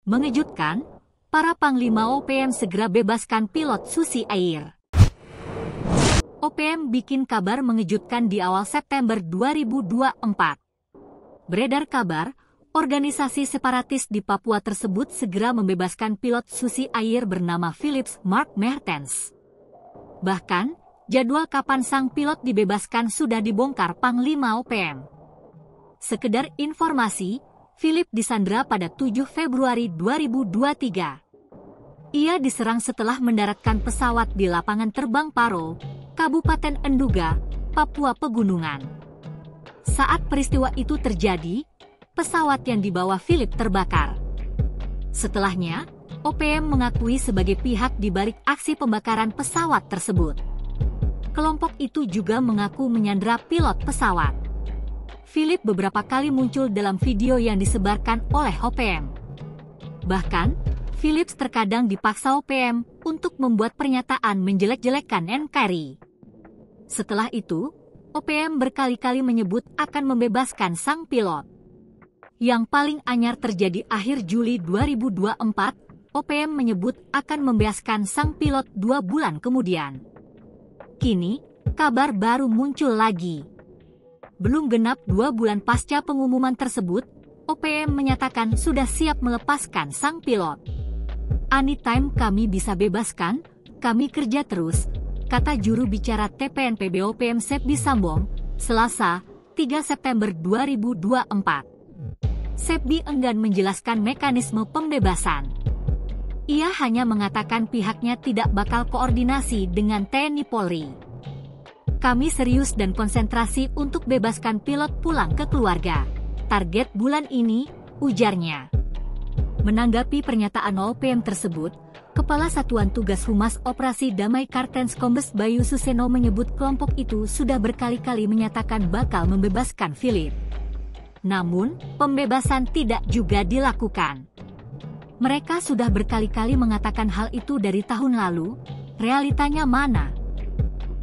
Mengejutkan, para panglima OPM segera bebaskan pilot Susi Air. OPM bikin kabar mengejutkan di awal September 2024. Beredar kabar, organisasi separatis di Papua tersebut segera membebaskan pilot Susi Air bernama Philips Mark Mertens. Bahkan, jadwal kapan sang pilot dibebaskan sudah dibongkar Panglima OPM. Sekedar informasi, Philip disandra pada 7 Februari 2023. Ia diserang setelah mendaratkan pesawat di lapangan terbang Paro, Kabupaten Enduga, Papua Pegunungan. Saat peristiwa itu terjadi, pesawat yang dibawa Philip terbakar. Setelahnya, OPM mengakui sebagai pihak di balik aksi pembakaran pesawat tersebut. Kelompok itu juga mengaku menyandra pilot pesawat. Philip beberapa kali muncul dalam video yang disebarkan oleh OPM. Bahkan, Philip terkadang dipaksa OPM untuk membuat pernyataan menjelek-jelekan NKRI. Setelah itu, OPM berkali-kali menyebut akan membebaskan sang pilot. Yang paling anyar terjadi akhir Juli 2024, OPM menyebut akan membebaskan sang pilot 2 bulan kemudian. Kini, kabar baru muncul lagi. Belum genap 2 bulan pasca pengumuman tersebut, OPM menyatakan sudah siap melepaskan sang pilot. "Anytime kami bisa bebaskan, kami kerja terus," kata juru bicara TPNPB OPM Sepdi Sambong, Selasa, 3 September 2024. Sepdi enggan menjelaskan mekanisme pembebasan. Ia hanya mengatakan pihaknya tidak bakal koordinasi dengan TNI Polri. "Kami serius dan konsentrasi untuk bebaskan pilot pulang ke keluarga. Target bulan ini," ujarnya. Menanggapi pernyataan OPM tersebut, Kepala Satuan Tugas Humas Operasi Damai Kartens Kombes Bayu Suseno menyebut kelompok itu sudah berkali-kali menyatakan bakal membebaskan Philip. Namun, pembebasan tidak juga dilakukan. Mereka sudah berkali-kali mengatakan hal itu dari tahun lalu, realitanya mana?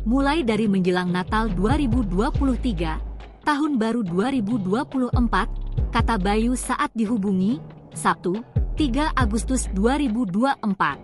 Mulai dari menjelang Natal 2023, Tahun Baru 2024, kata Bayu saat dihubungi, Sabtu, 3 Agustus 2024.